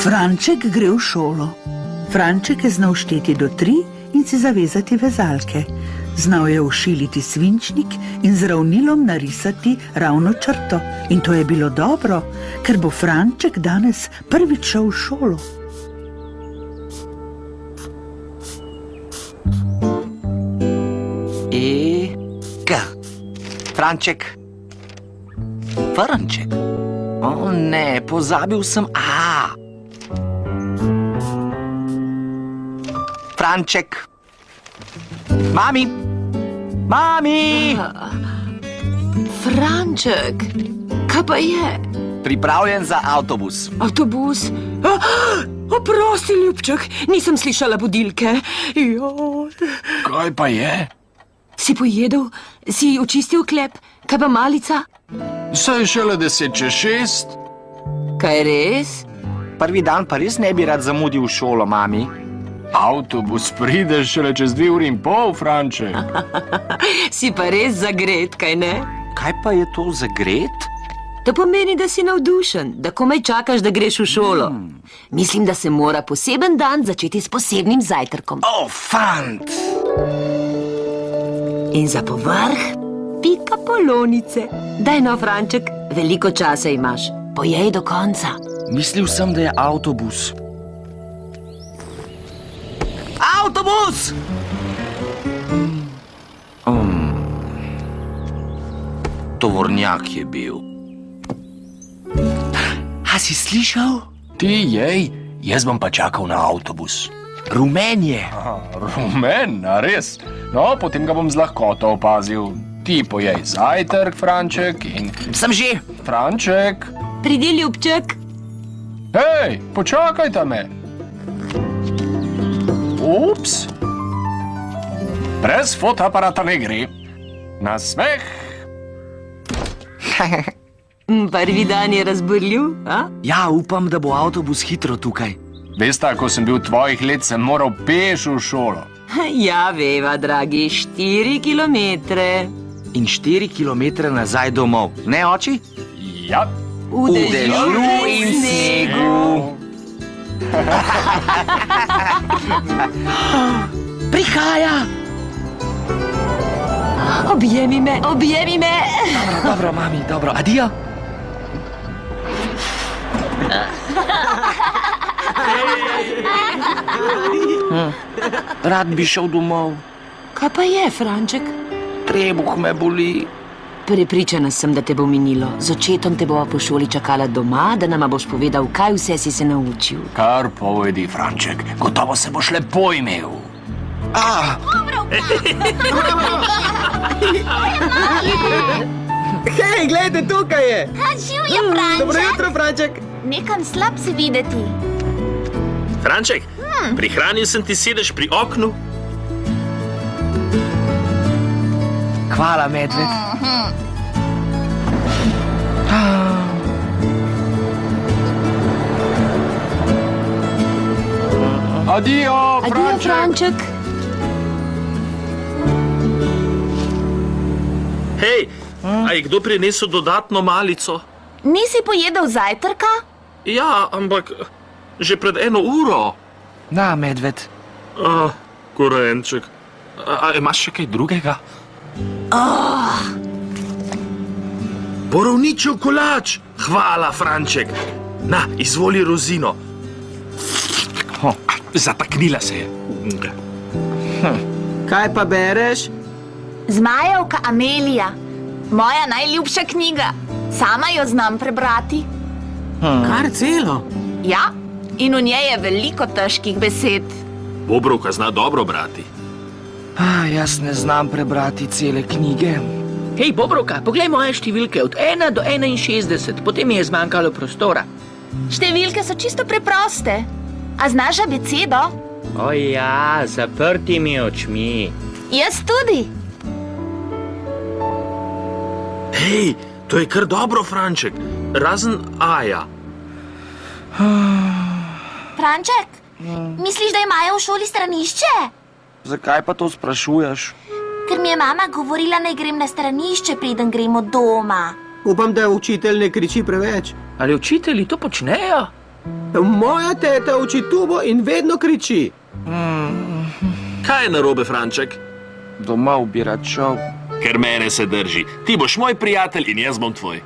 Franček gre v šolo. Franček je znal šteti do 3 in si zavezati vezalke. Znal je ušiliti svinčnik in z ravnilom narisati ravno črto. In to je bilo dobro, ker bo Franček danes prvič šel v šolo. Franček. Franček. O ne, pozabil sem A. Franček. Mami. Mami. Franček, kaj pa je? Pripravljen za avtobus. Avtobus? Oprosti, ljubček, nisem slišala budilke. Kaj pa je? Si pojedel? Si očistil klep? Kaj pa malica? Saj šele 10:06. Kaj res? Prvi dan pa res ne bi rad zamudil v šolo, mami. Avtobus pride šele čez 2,5 ure, Franček. Si pa res zagret, kaj ne? Kaj pa je to zagret? To pomeni, da si navdušen, da komaj čakaš, da greš v šolo. Mislim, da se mora poseben dan začeti s posebnim zajtrkom. O, fant! In za povrh pika polonice. Daj no, Franček, veliko časa imaš. Pojej do konca. Mislil sem, da je avtobus. Avtobus! Tovornjak je bil. A si slišal? Ti jej, jaz bom pa čakal na avtobus. Rumen je. Rumen, a res? No, potem ga bom z lahkoto opazil. Ti pojej zajtrk, Franček, in... Sem že. Franček! Pridi, ljubček. Hej, počakajta me. Ups. Brez fotoaparata ne gre. Na smeh. Prvi dan je razburljiv, a? Ja, upam, da bo avtobus hitro tukaj. Veste, ko sem bil tvojih let, sem moral peš v šolo. Ja, veva, dragi, 4 kilometre. In 4 kilometre nazaj domov. Ne, oči? Ja. V dežju in snegu. Prihaja! Objemi me, objemi me. Dobro, mami, dobro. Adijo. Rad bi šel domov. Kaj pa je, Franček? Trebuh me boli. Prepričana sem, da te bo minilo. Z očetom te bova po šoli čakala doma, da nama boš povedal, kaj vse si se naučil. Kar povedi, Franček, gotovo se boš lepo imel. Hej, gledajte, tukaj je! Živjo, Franček! Dobro jutro, Franček! Nekam slab si videti. Franček, prihranil sem ti sedež pri oknu. Hvala, medved. Adijo, Adijo, Franček! Franček. Hej, a je kdo prinesel dodatno malico? Nisi pojedel zajtrka? Ja, ampak že pred 1 uro. Na, medved. Korenček. A imaš še kaj drugega? Borovničev kolač. Hvala, Franček. Na, izvoli rozino. Zataknila se je. Kaj pa bereš? Zmajevka Amelija. Moja najljubša knjiga. Sama jo znam prebrati. Kar celo. Ja, in v njej je veliko težkih besed. Bobrovka zna dobro brati. Jaz ne znam prebrati cele knjige. Hej, Bobrovka, poglej moje številke od 1 do 61, potem mi je zmanjkalo prostora. Številke so čisto preproste. A znaš abecedo? O ja, z zaprtimi očmi. Jaz tudi. Hej, to je kar dobro, Franček. Razen Aja. Franček, misliš, da imajo v šoli stranišče? Zakaj pa to sprašuješ? Ker mi je mama govorila, naj grem na stranišče, preden gremo doma. Upam, da učitelj ne kriči preveč. Ali učitelji to počnejo? Moja teta uči tubo in vedno kriči. Kaj je narobe, Franček? Domov bi rad šel. Ker mene se drži. Ti boš moj prijatelj in jaz bom tvoj.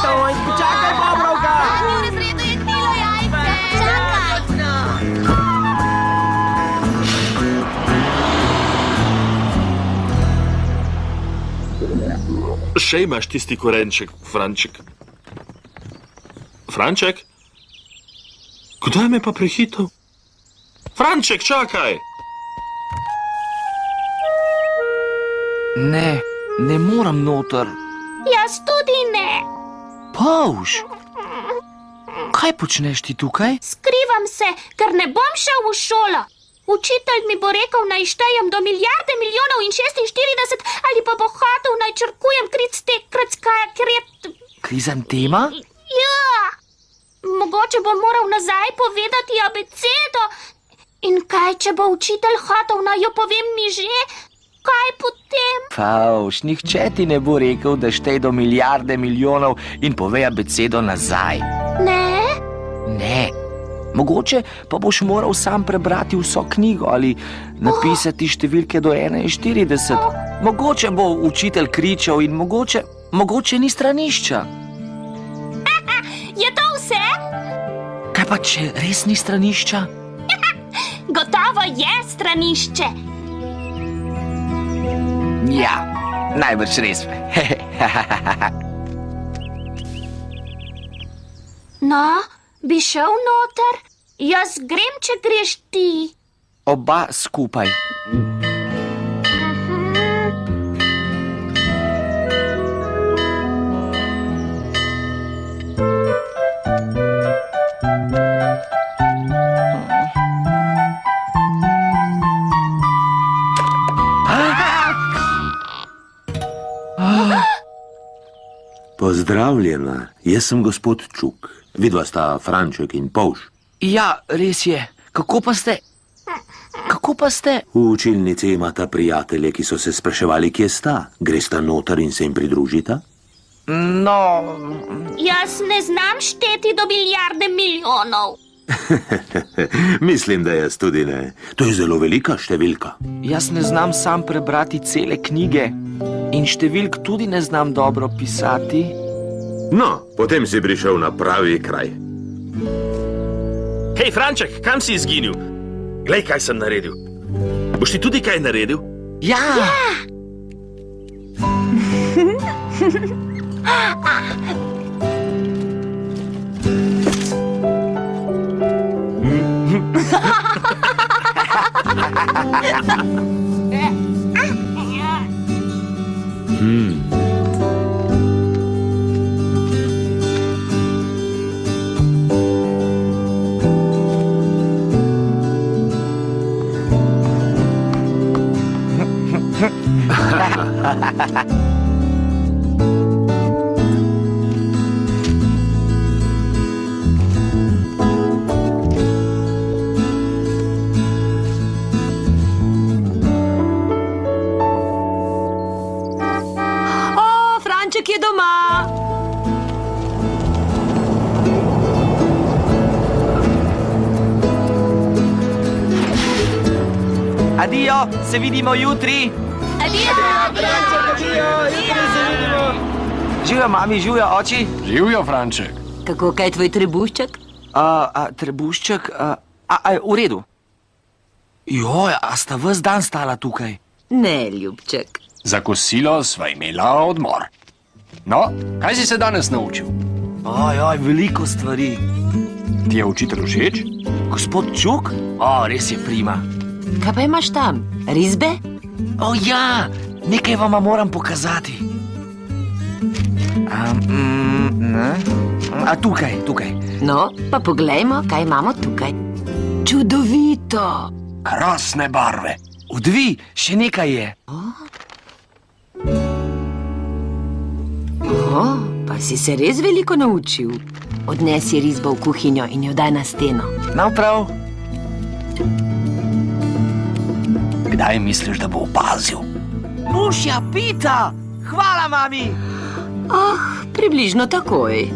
Toj, počakaj, Bobrovka! V razredu je knilo jajce. Čakaj. Še imaš tisti korenček, Franček. Franček? Kdaj me pa prehitel? Franček, čakaj! Ne moram noter. Jaz tudi ne. Pavš! Kaj počneš ti tukaj? Skrivam se, ker ne bom šel v šolo. Učitelj mi bo rekel, naj štejem do milijarde milijonov in 46, ali pa bo hotel, naj črkujem Krizantema? Ja, mogoče bom moral nazaj povedati abecedo. In kaj, če bo učitelj hotel, naj jo povem mi že? Kaj potem? Pavš, nihče ti ne bo rekel, da štej do milijarde milijonov in pove abecedo nazaj. Ne? Ne. Mogoče pa boš moral sam prebrati vso knjigo ali napisati številke do 41. Mogoče bo učitelj kričal in mogoče ni stranišča. Je to vse? Kaj pa, če res ni stranišča? Gotovo je stranišče. Ja, najbrž res. No, bi šel noter? Jaz grem, če greš ti. Oba skupaj. Pozdravljena, jaz sem gospod Čuk. Vidva sta Franček in Pavš. Ja, res je. Kako pa ste? V učilnici imata prijatelje, ki so se spraševali, kje sta. Gresta noter in se jim pridružita? No, Jaz ne znam šteti do milijarde milijonov. Mislim, da jaz tudi ne. To je zelo velika številka. jaz ne znam sam prebrati cele knjige in številk tudi ne znam dobro pisati. No, potem si prišel na pravi kraj. Hej, Franček, kam si izginil? Glej, kaj sem naredil. Boš ti tudi kaj naredil? Ja! O, Franček je doma. Adijo, se vidimo jutri. Živijo mami, živijo oči. Živijo, Franček. Kako, kaj je tvoj trebušček? Trebušček, v redu. Joj, a sta ves dan stala tukaj? Ne, ljubček. Za kosilo sva imela odmor. No, kaj si se danes naučil? Oj, veliko stvari. Ti je učitelj všeč? Gospod Čuk? Res je prima. Kaj pa imaš tam? Risbe? Ja, nekaj vama moram pokazati. Tukaj. No, pa poglejmo, kaj imamo tukaj. Čudovito! Krasne barve. Odvi, še nekaj je. Pa si se res veliko naučil. Odnesi risbo v kuhinjo in jo daj na steno. Prav. Kdaj misliš, da bo opazil? Mušja pita! Hvala, mami! Približno takoj.